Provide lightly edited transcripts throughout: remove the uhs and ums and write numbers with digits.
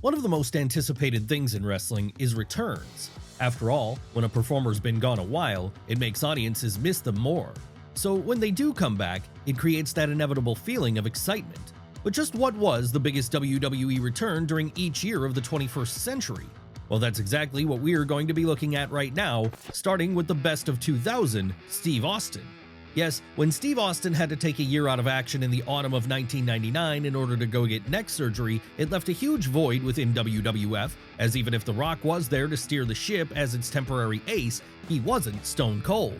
One of the most anticipated things in wrestling is returns. After all, when a performer's been gone a while, it makes audiences miss them more. So when they do come back, it creates that inevitable feeling of excitement. But just what was the biggest WWE return during each year of the 21st century? Well, that's exactly what we are going to be looking at right now, starting with the best of 2000, Steve Austin. Yes, when Steve Austin had to take a year out of action in the autumn of 1999 in order to go get neck surgery, it left a huge void within WWF, as even if The Rock was there to steer the ship as its temporary ace, he wasn't Stone Cold.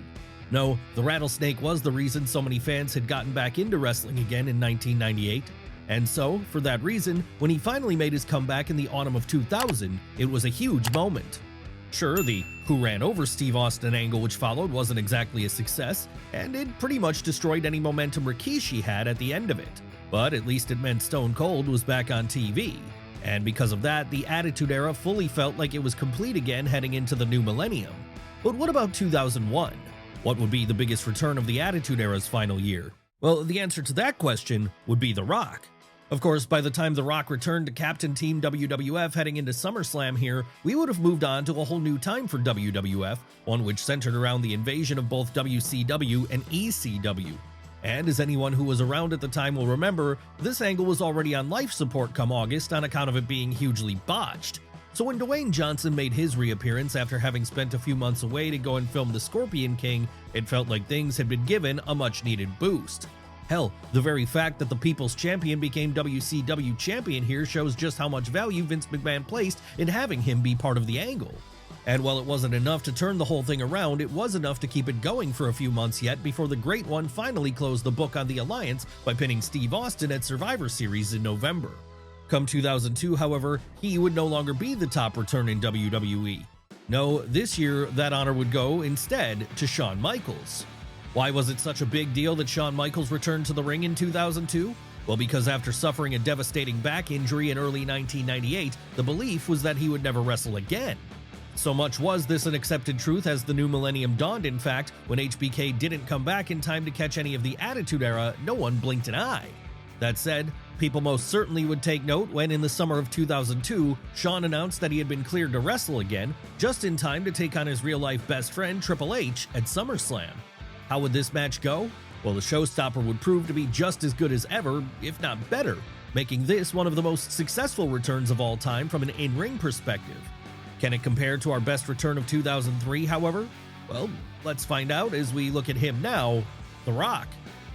No, the Rattlesnake was the reason so many fans had gotten back into wrestling again in 1998. And so, for that reason, when he finally made his comeback in the autumn of 2000, it was a huge moment. Sure, the Who Ran Over Steve Austin angle which followed wasn't exactly a success, and it pretty much destroyed any momentum Rikishi had at the end of it. But at least it meant Stone Cold was back on TV. And because of that, the Attitude Era fully felt like it was complete again heading into the new millennium. But what about 2001? What would be the biggest return of the Attitude Era's final year? Well, the answer to that question would be The Rock. Of course, by the time The Rock returned to Captain Team WWF heading into SummerSlam here, we would have moved on to a whole new time for WWF, one which centered around the invasion of both WCW and ECW. And as anyone who was around at the time will remember, this angle was already on life support come August on account of it being hugely botched. So when Dwayne Johnson made his reappearance after having spent a few months away to go and film The Scorpion King, it felt like things had been given a much-needed boost. Hell, the very fact that the People's Champion became WCW Champion here shows just how much value Vince McMahon placed in having him be part of the angle. And while it wasn't enough to turn the whole thing around, it was enough to keep it going for a few months yet before the Great One finally closed the book on the alliance by pinning Steve Austin at Survivor Series in November. Come 2002, however, he would no longer be the top return in WWE. No, this year that honor would go instead to Shawn Michaels. Why was it such a big deal that Shawn Michaels returned to the ring in 2002? Well, because after suffering a devastating back injury in early 1998, the belief was that he would never wrestle again. So much was this an accepted truth as the new millennium dawned, in fact, when HBK didn't come back in time to catch any of the Attitude Era, no one blinked an eye. That said, people most certainly would take note when in the summer of 2002, Shawn announced that he had been cleared to wrestle again, just in time to take on his real-life best friend Triple H at SummerSlam. How would this match go? Well, the showstopper would prove to be just as good as ever, if not better, making this one of the most successful returns of all time from an in-ring perspective. Can it compare to our best return of 2003, however? Well, let's find out as we look at him now, The Rock.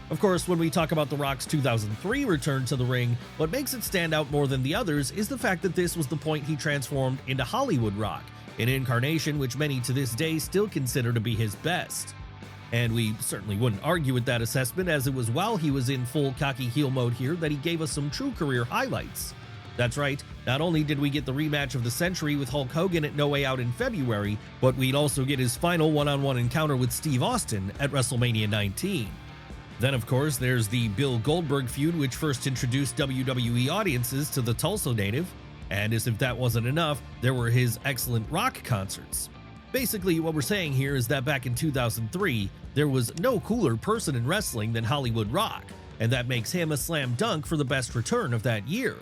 Of course, when we talk about The Rock's 2003 return to the ring, what makes it stand out more than the others is the fact that this was the point he transformed into Hollywood Rock, an incarnation which many to this day still consider to be his best. And we certainly wouldn't argue with that assessment, as it was while he was in full cocky heel mode here that he gave us some true career highlights. That's right, not only did we get the rematch of the century with Hulk Hogan at No Way Out in February, but we'd also get his final one-on-one encounter with Steve Austin at WrestleMania 19. Then of course there's the Bill Goldberg feud, which first introduced WWE audiences to the Tulsa native, and as if that wasn't enough, there were his excellent rock concerts. Basically, what we're saying here is that back in 2003, there was no cooler person in wrestling than Hollywood Rock, and that makes him a slam dunk for the best return of that year.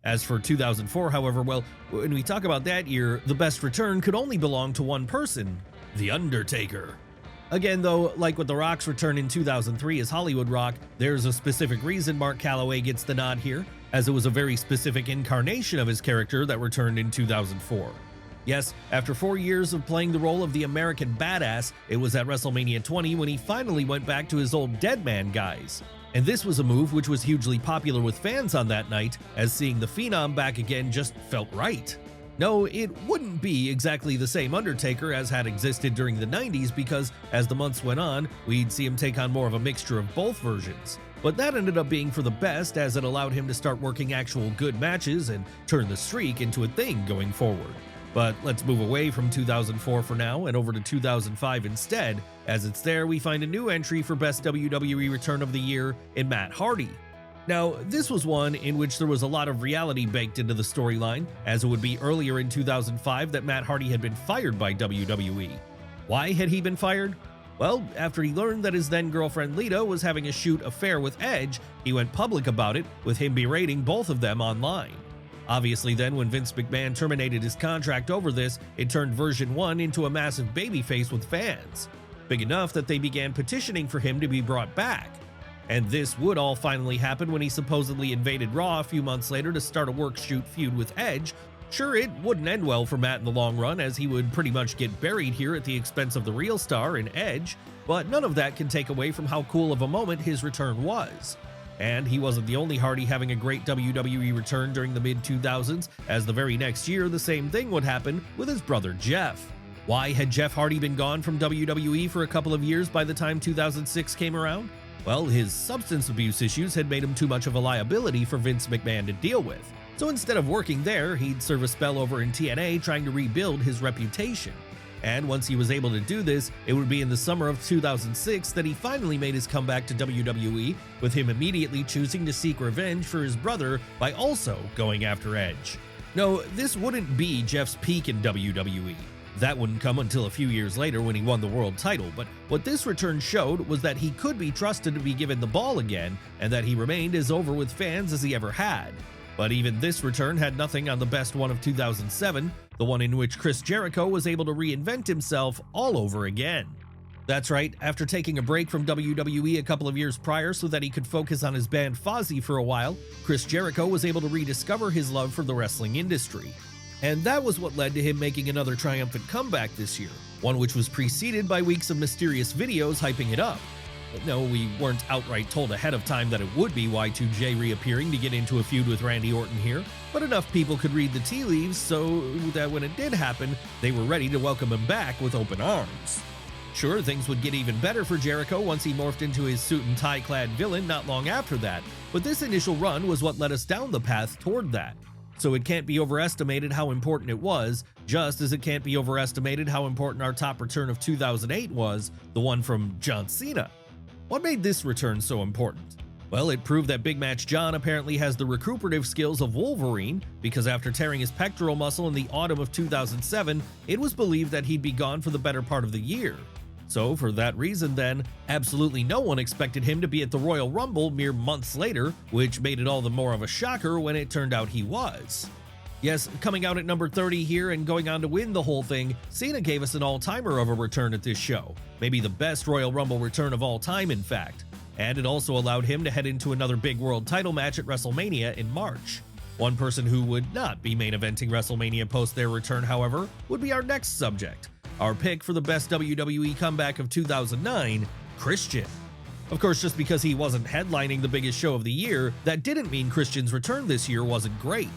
As for 2004, however, well, when we talk about that year, the best return could only belong to one person, The Undertaker. Again, though, like with The Rock's return in 2003 as Hollywood Rock, there's a specific reason Mark Calaway gets the nod here, as it was a very specific incarnation of his character that returned in 2004. Yes, after 4 years of playing the role of the American Badass, it was at WrestleMania 20 when he finally went back to his old dead man guise. And this was a move which was hugely popular with fans on that night, as seeing the Phenom back again just felt right. No, it wouldn't be exactly the same Undertaker as had existed during the 90s, because as the months went on, we'd see him take on more of a mixture of both versions. But that ended up being for the best, as it allowed him to start working actual good matches and turn the streak into a thing going forward. But let's move away from 2004 for now and over to 2005 instead, as it's there we find a new entry for Best WWE Return of the Year in Matt Hardy. Now, this was one in which there was a lot of reality baked into the storyline, as it would be earlier in 2005 that Matt Hardy had been fired by WWE. Why had he been fired? Well, after he learned that his then-girlfriend Lita was having a shoot affair with Edge, he went public about it, with him berating both of them online. Obviously then, when Vince McMahon terminated his contract over this, it turned version 1 into a massive babyface with fans, big enough that they began petitioning for him to be brought back. And this would all finally happen when he supposedly invaded Raw a few months later to start a work-shoot feud with Edge. Sure, it wouldn't end well for Matt in the long run, as he would pretty much get buried here at the expense of the real star in Edge, but none of that can take away from how cool of a moment his return was. And he wasn't the only Hardy having a great WWE return during the mid-2000s, as the very next year the same thing would happen with his brother Jeff. Why had Jeff Hardy been gone from WWE for a couple of years by the time 2006 came around? Well, his substance abuse issues had made him too much of a liability for Vince McMahon to deal with. So instead of working there, he'd serve a spell over in TNA trying to rebuild his reputation. And once he was able to do this, it would be in the summer of 2006 that he finally made his comeback to WWE, with him immediately choosing to seek revenge for his brother by also going after Edge. No, this wouldn't be Jeff's peak in WWE. That wouldn't come until a few years later when he won the world title, but what this return showed was that he could be trusted to be given the ball again, and that he remained as over with fans as he ever had. But even this return had nothing on the best one of 2007, the one in which Chris Jericho was able to reinvent himself all over again. That's right, after taking a break from WWE a couple of years prior so that he could focus on his band Fozzy for a while, Chris Jericho was able to rediscover his love for the wrestling industry. And that was what led to him making another triumphant comeback this year, one which was preceded by weeks of mysterious videos hyping it up. No, we weren't outright told ahead of time that it would be Y2J reappearing to get into a feud with Randy Orton here, but enough people could read the tea leaves so that when it did happen, they were ready to welcome him back with open arms. Sure, things would get even better for Jericho once he morphed into his suit and tie-clad villain not long after that, but this initial run was what led us down the path toward that. So it can't be overestimated how important it was, just as it can't be overestimated how important our top return of 2008 was, the one from John Cena. What made this return so important? Well, it proved that Big Match John apparently has the recuperative skills of Wolverine, because after tearing his pectoral muscle in the autumn of 2007, it was believed that he'd be gone for the better part of the year. So for that reason then, absolutely no one expected him to be at the Royal Rumble mere months later, which made it all the more of a shocker when it turned out he was. Yes, coming out at number 30 here and going on to win the whole thing, Cena gave us an all-timer of a return at this show, maybe the best Royal Rumble return of all time in fact, and it also allowed him to head into another big world title match at WrestleMania in March. One person who would not be main eventing WrestleMania post their return, however, would be our next subject. Our pick for the best WWE comeback of 2009, Christian. Of course, just because he wasn't headlining the biggest show of the year, that didn't mean Christian's return this year wasn't great.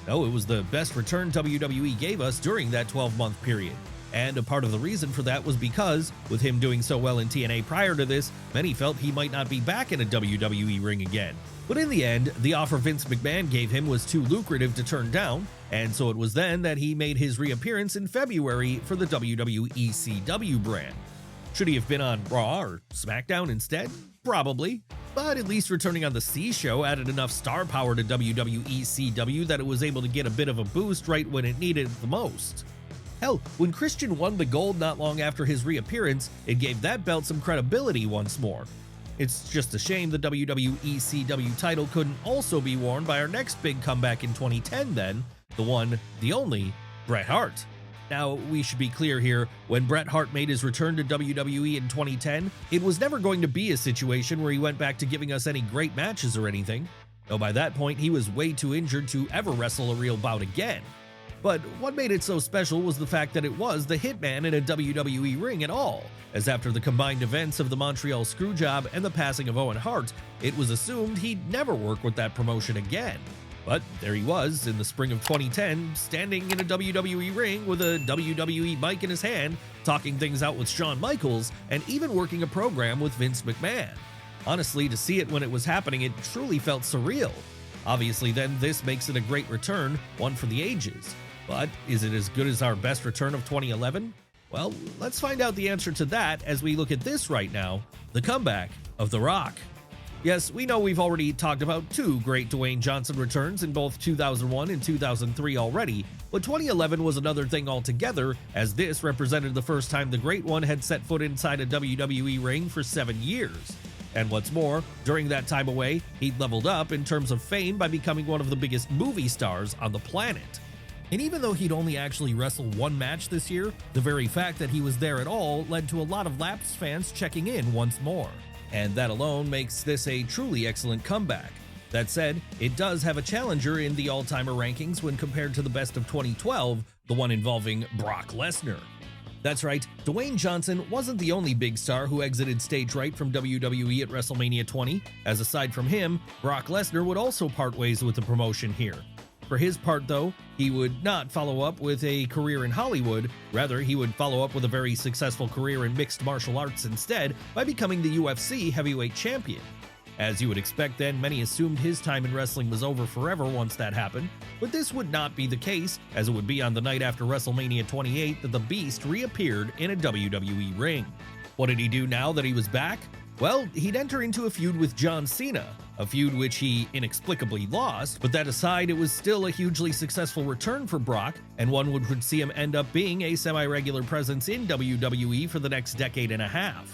No, it was the best return WWE gave us during that 12-month period. And a part of the reason for that was because, with him doing so well in TNA prior to this, many felt he might not be back in a WWE ring again. But in the end, the offer Vince McMahon gave him was too lucrative to turn down, and so it was then that he made his reappearance in February for the WWE ECW brand. Should he have been on Raw or SmackDown instead? Probably, but at least returning on the C Show added enough star power to WWE ECW that it was able to get a bit of a boost right when it needed it the most. Hell, when Christian won the gold not long after his reappearance, it gave that belt some credibility once more. It's just a shame the WWE ECW title couldn't also be worn by our next big comeback in 2010 then, the one, the only, Bret Hart. Now, we should be clear here, when Bret Hart made his return to WWE in 2010, it was never going to be a situation where he went back to giving us any great matches or anything. Though by that point, he was way too injured to ever wrestle a real bout again. But what made it so special was the fact that it was the Hitman in a WWE ring at all, as after the combined events of the Montreal Screwjob and the passing of Owen Hart, it was assumed he'd never work with that promotion again. But there he was, in the spring of 2010, standing in a WWE ring with a WWE mic in his hand, talking things out with Shawn Michaels, and even working a program with Vince McMahon. Honestly, to see it when it was happening, it truly felt surreal. Obviously then, this makes it a great return, one for the ages. But is it as good as our best return of 2011? Well, let's find out the answer to that as we look at this right now, the comeback of The Rock. Yes, we know we've already talked about two great Dwayne Johnson returns in both 2001 and 2003 already, but 2011 was another thing altogether, as this represented the first time the Great One had set foot inside a WWE ring for 7 years. And what's more, during that time away, he'd leveled up in terms of fame by becoming one of the biggest movie stars on the planet. And even though he'd only actually wrestled one match this year, the very fact that he was there at all led to a lot of lapsed fans checking in once more. And that alone makes this a truly excellent comeback. That said, it does have a challenger in the all-timer rankings when compared to the best of 2012, the one involving Brock Lesnar. That's right, Dwayne Johnson wasn't the only big star who exited stage right from WWE at WrestleMania 20, as aside from him, Brock Lesnar would also part ways with the promotion here. For his part though, he would not follow up with a career in Hollywood, rather he would follow up with a very successful career in mixed martial arts instead by becoming the UFC heavyweight champion. As you would expect then, many assumed his time in wrestling was over forever once that happened, but this would not be the case, as it would be on the night after WrestleMania 28 that the Beast reappeared in a WWE ring. What did he do now that he was back? Well, he'd enter into a feud with John Cena, a feud which he inexplicably lost, but that aside, it was still a hugely successful return for Brock, and one which would see him end up being a semi-regular presence in WWE for the next decade and a half.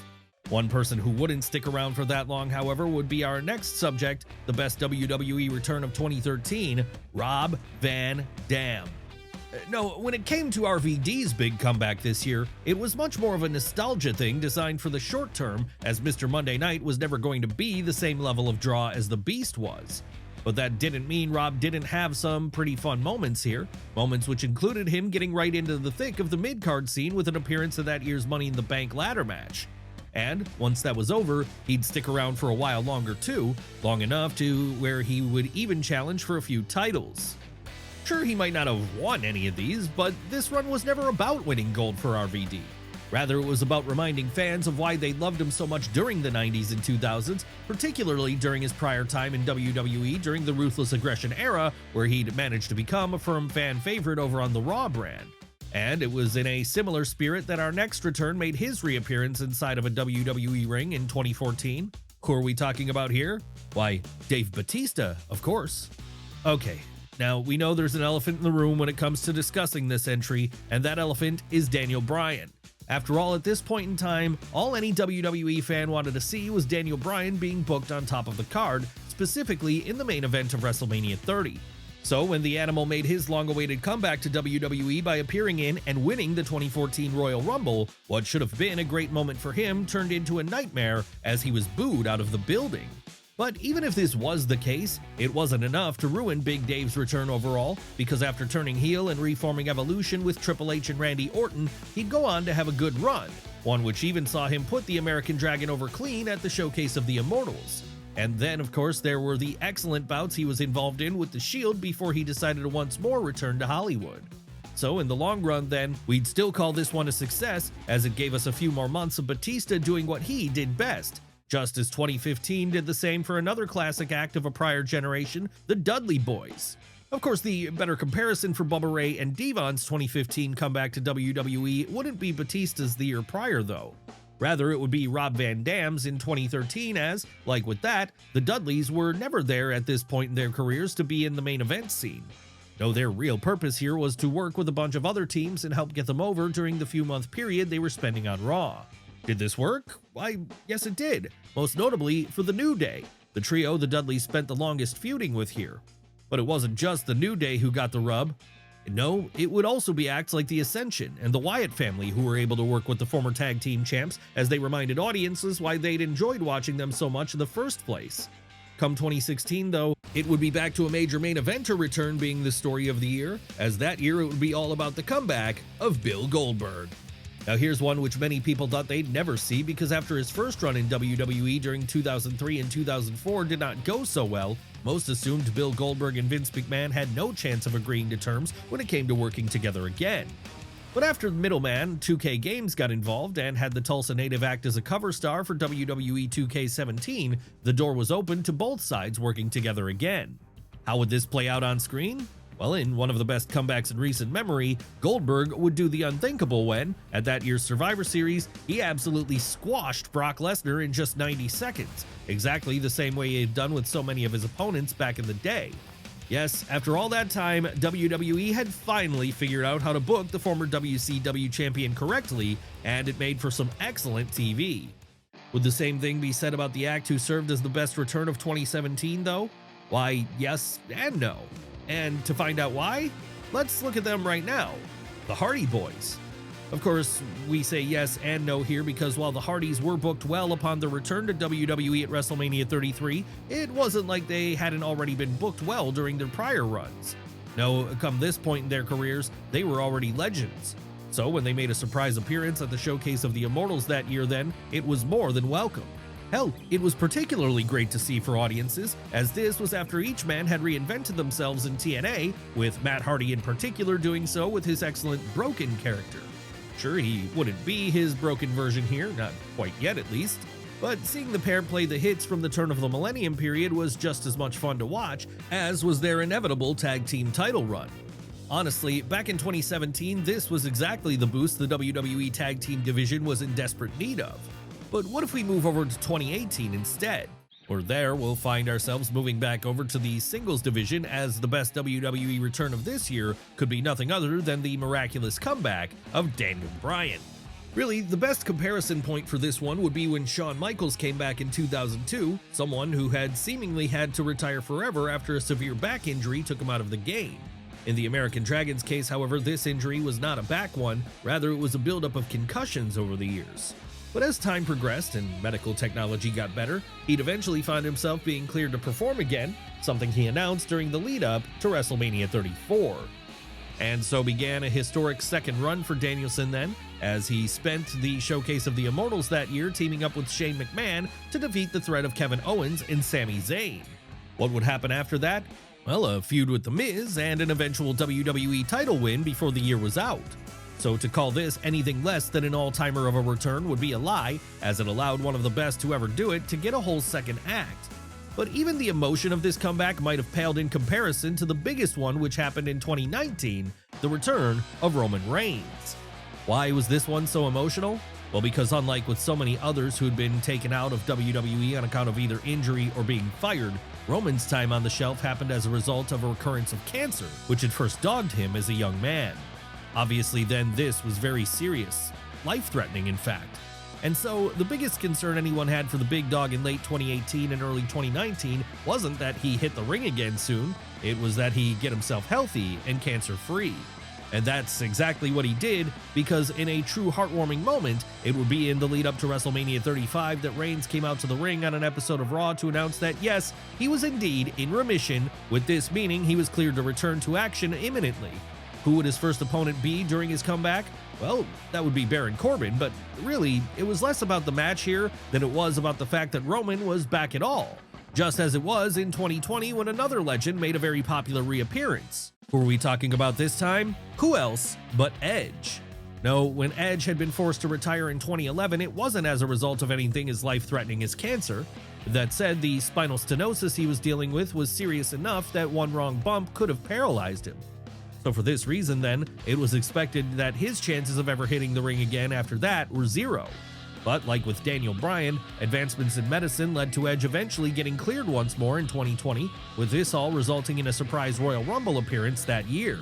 One person who wouldn't stick around for that long, however, would be our next subject, the best WWE return of 2013, Rob Van Dam. No, when it came to RVD's big comeback this year, it was much more of a nostalgia thing designed for the short term, as Mr. Monday Night was never going to be the same level of draw as the Beast was. But that didn't mean Rob didn't have some pretty fun moments here, moments which included him getting right into the thick of the mid-card scene with an appearance in that year's Money in the Bank ladder match. And once that was over, he'd stick around for a while longer too, long enough to where he would even challenge for a few titles. Sure, he might not have won any of these, but this run was never about winning gold for RVD. Rather, it was about reminding fans of why they loved him so much during the 90s and 2000s, particularly during his prior time in WWE during the Ruthless Aggression era, where he'd managed to become a firm fan favorite over on the Raw brand. And it was in a similar spirit that our next return made his reappearance inside of a WWE ring in 2014. Who are we talking about here? Why, Dave Batista, of course. Okay, now we know there's an elephant in the room when it comes to discussing this entry, and that elephant is Daniel Bryan. After all, at this point in time, all any WWE fan wanted to see was Daniel Bryan being booked on top of the card, specifically in the main event of WrestleMania 30. So when the Animal made his long-awaited comeback to WWE by appearing in and winning the 2014 Royal Rumble, what should have been a great moment for him turned into a nightmare as he was booed out of the building. But even if this was the case, it wasn't enough to ruin Big Dave's return overall, because after turning heel and reforming Evolution with Triple H and Randy Orton, he'd go on to have a good run, one which even saw him put the American Dragon over clean at the Showcase of the Immortals. And then, of course, there were the excellent bouts he was involved in with the Shield before he decided to once more return to Hollywood. So in the long run then, we'd still call this one a success, as it gave us a few more months of Batista doing what he did best, just as 2015 did the same for another classic act of a prior generation, the Dudley Boyz. Of course, the better comparison for Bubba Ray and Devon's 2015 comeback to WWE wouldn't be Batista's the year prior though. Rather, it would be Rob Van Dam's in 2013 as, like with that, the Dudleys were never there at this point in their careers to be in the main event scene. No, their real purpose here was to work with a bunch of other teams and help get them over during the few-month period they were spending on Raw. Did this work? Why, yes it did, most notably for the New Day, the trio the Dudleys spent the longest feuding with here. But it wasn't just the New Day who got the rub. No, it would also be acts like the Ascension and the Wyatt family who were able to work with the former tag team champs as they reminded audiences why they'd enjoyed watching them so much in the first place. Come 2016 though, it would be back to a major main eventer return being the story of the year, as that year it would be all about the comeback of Bill Goldberg. Now here's one which many people thought they'd never see, because after his first run in WWE during 2003 and 2004 did not go so well, most assumed Bill Goldberg and Vince McMahon had no chance of agreeing to terms when it came to working together again. But after the middleman, 2K Games, got involved and had the Tulsa native act as a cover star for WWE 2K17, the door was open to both sides working together again. How would this play out on screen? Well, in one of the best comebacks in recent memory, Goldberg would do the unthinkable when, at that year's Survivor Series, he absolutely squashed Brock Lesnar in just 90 seconds, exactly the same way he had done with so many of his opponents back in the day. Yes, after all that time, WWE had finally figured out how to book the former WCW champion correctly, and it made for some excellent TV. Would the same thing be said about the act who served as the best return of 2017 though? Why, yes and no. And to find out why, let's look at them right now. The Hardy Boys. Of course, we say yes and no here because while the Hardys were booked well upon their return to WWE at WrestleMania 33, it wasn't like they hadn't already been booked well during their prior runs. No, come this point in their careers, they were already legends. So when they made a surprise appearance at the Showcase of the Immortals that year then, it was more than welcome. Hell, it was particularly great to see for audiences, as this was after each man had reinvented themselves in TNA, with Matt Hardy in particular doing so with his excellent Broken character. Sure, he wouldn't be his Broken version here, not quite yet at least, but seeing the pair play the hits from the turn of the Millennium period was just as much fun to watch as was their inevitable tag team title run. Honestly, back in 2017, this was exactly the boost the WWE tag team division was in desperate need of. But what if we move over to 2018 instead? Or there, we'll find ourselves moving back over to the singles division, as the best WWE return of this year could be nothing other than the miraculous comeback of Daniel Bryan. Really, the best comparison point for this one would be when Shawn Michaels came back in 2002, someone who had seemingly had to retire forever after a severe back injury took him out of the game. In the American Dragon's case, however, this injury was not a back one, rather it was a buildup of concussions over the years. But as time progressed and medical technology got better, he'd eventually find himself being cleared to perform again, something he announced during the lead-up to WrestleMania 34. And so began a historic second run for Danielson then, as he spent the Showcase of the Immortals that year teaming up with Shane McMahon to defeat the threat of Kevin Owens and Sami Zayn. What would happen after that? Well, a feud with The Miz and an eventual WWE title win before the year was out. So to call this anything less than an all-timer of a return would be a lie, as it allowed one of the best to ever do it to get a whole second act. But even the emotion of this comeback might have paled in comparison to the biggest one, which happened in 2019, the return of Roman Reigns. Why was this one so emotional? Well, because unlike with so many others who had been taken out of WWE on account of either injury or being fired, Roman's time on the shelf happened as a result of a recurrence of cancer, which had first dogged him as a young man. Obviously then this was very serious, life-threatening in fact. And so the biggest concern anyone had for the big dog in late 2018 and early 2019 wasn't that he hit the ring again soon, it was that he get himself healthy and cancer-free. And that's exactly what he did, because in a true heartwarming moment, it would be in the lead up to WrestleMania 35 that Reigns came out to the ring on an episode of Raw to announce that yes, he was indeed in remission, with this meaning he was cleared to return to action imminently. Who would his first opponent be during his comeback? Well, that would be Baron Corbin, but really, it was less about the match here than it was about the fact that Roman was back at all. Just as it was in 2020 when another legend made a very popular reappearance. Who are we talking about this time? Who else but Edge? No, when Edge had been forced to retire in 2011, it wasn't as a result of anything as life-threatening as cancer. That said, the spinal stenosis he was dealing with was serious enough that one wrong bump could have paralyzed him. So for this reason then, it was expected that his chances of ever hitting the ring again after that were zero. But like with Daniel Bryan, advancements in medicine led to Edge eventually getting cleared once more in 2020, with this all resulting in a surprise Royal Rumble appearance that year.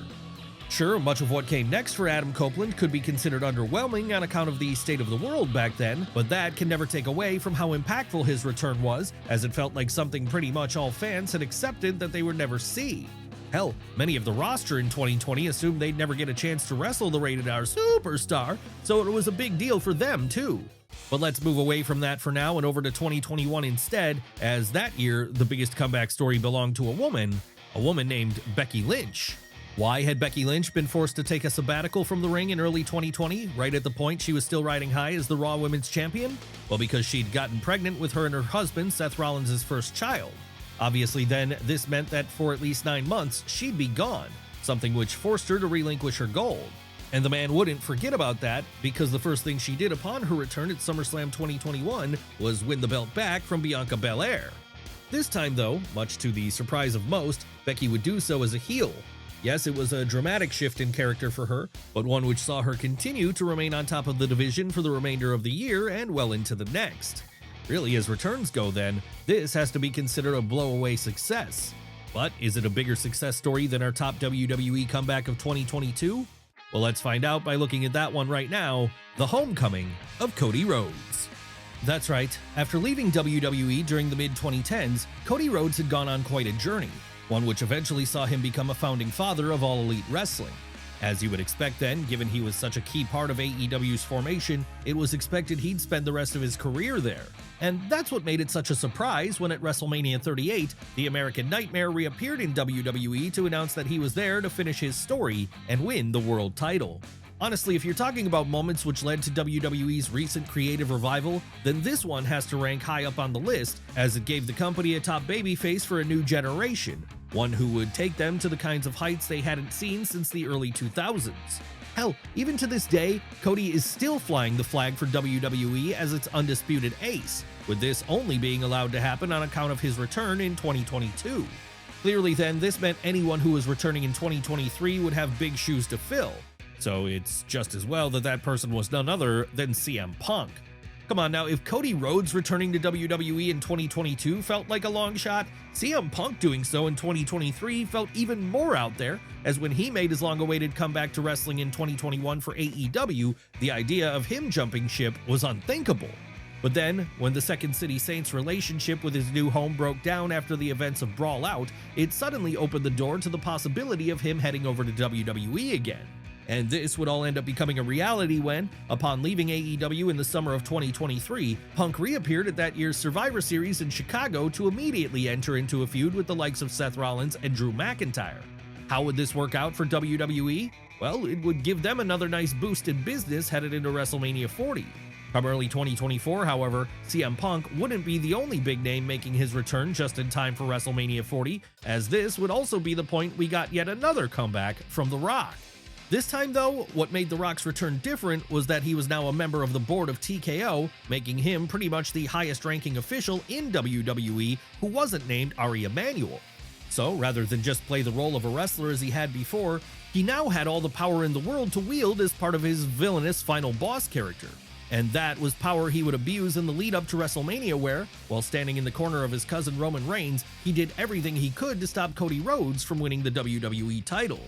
Sure, much of what came next for Adam Copeland could be considered underwhelming on account of the state of the world back then, but that can never take away from how impactful his return was, as it felt like something pretty much all fans had accepted that they would never see. Hell, many of the roster in 2020 assumed they'd never get a chance to wrestle the Rated R superstar, so it was a big deal for them too. But let's move away from that for now and over to 2021 instead, as that year, the biggest comeback story belonged to a woman named Becky Lynch. Why had Becky Lynch been forced to take a sabbatical from the ring in early 2020, right at the point she was still riding high as the Raw Women's Champion? Well, because she'd gotten pregnant with her and her husband, Seth Rollins' first child. Obviously then, this meant that for at least 9 months, she'd be gone, something which forced her to relinquish her gold. And the man wouldn't forget about that, because the first thing she did upon her return at SummerSlam 2021 was win the belt back from Bianca Belair. This time though, much to the surprise of most, Becky would do so as a heel. Yes, it was a dramatic shift in character for her, but one which saw her continue to remain on top of the division for the remainder of the year and well into the next. Really, as returns go then, this has to be considered a blow-away success. But is it a bigger success story than our top WWE comeback of 2022? Well, let's find out by looking at that one right now, the homecoming of Cody Rhodes. That's right, after leaving WWE during the mid-2010s, Cody Rhodes had gone on quite a journey, one which eventually saw him become a founding father of All Elite Wrestling. As you would expect then, given he was such a key part of AEW's formation, it was expected he'd spend the rest of his career there. And that's what made it such a surprise when at WrestleMania 38, the American Nightmare reappeared in WWE to announce that he was there to finish his story and win the world title. Honestly, if you're talking about moments which led to WWE's recent creative revival, then this one has to rank high up on the list, as it gave the company a top babyface for a new generation, one who would take them to the kinds of heights they hadn't seen since the early 2000s. Hell, even to this day, Cody is still flying the flag for WWE as its undisputed ace, with this only being allowed to happen on account of his return in 2022. Clearly then, this meant anyone who was returning in 2023 would have big shoes to fill. So it's just as well that that person was none other than CM Punk. Come on now, if Cody Rhodes returning to WWE in 2022 felt like a long shot, CM Punk doing so in 2023 felt even more out there, as when he made his long-awaited comeback to wrestling in 2021 for AEW, the idea of him jumping ship was unthinkable. But then, when the Second City Saints' relationship with his new home broke down after the events of Brawl Out, it suddenly opened the door to the possibility of him heading over to WWE again. And this would all end up becoming a reality when, upon leaving AEW in the summer of 2023, Punk reappeared at that year's Survivor Series in Chicago to immediately enter into a feud with the likes of Seth Rollins and Drew McIntyre. How would this work out for WWE? Well, it would give them another nice boost in business headed into WrestleMania 40. Come early 2024, however, CM Punk wouldn't be the only big name making his return just in time for WrestleMania 40, as this would also be the point we got yet another comeback from The Rock. This time though, what made The Rock's return different was that he was now a member of the board of TKO, making him pretty much the highest ranking official in WWE who wasn't named Ari Emanuel. So rather than just play the role of a wrestler as he had before, he now had all the power in the world to wield as part of his villainous final boss character. And that was power he would abuse in the lead up to WrestleMania where, while standing in the corner of his cousin Roman Reigns, he did everything he could to stop Cody Rhodes from winning the WWE title.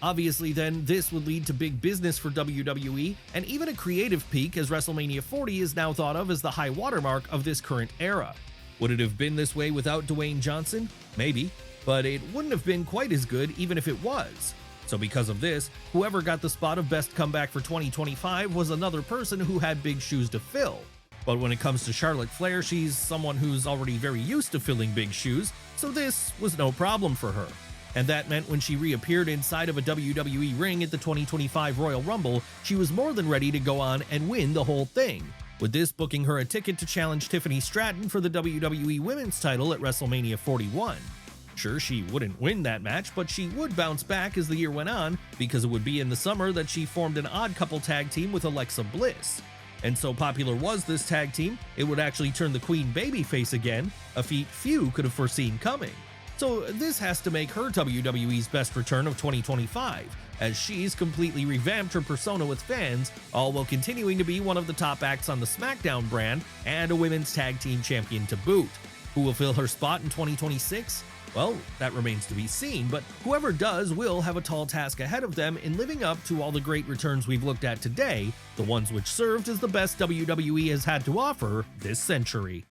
Obviously then, this would lead to big business for WWE, and even a creative peak as WrestleMania 40 is now thought of as the high watermark of this current era. Would it have been this way without Dwayne Johnson? Maybe, but it wouldn't have been quite as good even if it was. So because of this, whoever got the spot of Best Comeback for 2025 was another person who had big shoes to fill. But when it comes to Charlotte Flair, she's someone who's already very used to filling big shoes, so this was no problem for her. And that meant when she reappeared inside of a WWE ring at the 2025 Royal Rumble, she was more than ready to go on and win the whole thing, with this booking her a ticket to challenge Tiffany Stratton for the WWE Women's title at WrestleMania 41. Sure, she wouldn't win that match, but she would bounce back as the year went on, because it would be in the summer that she formed an odd couple tag team with Alexa Bliss. And so popular was this tag team, it would actually turn the Queen babyface again, a feat few could have foreseen coming. So this has to make her WWE's best return of 2025, as she's completely revamped her persona with fans, all while continuing to be one of the top acts on the SmackDown brand and a women's tag team champion to boot. Who will fill her spot in 2026? Well, that remains to be seen, but whoever does will have a tall task ahead of them in living up to all the great returns we've looked at today, the ones which served as the best WWE has had to offer this century.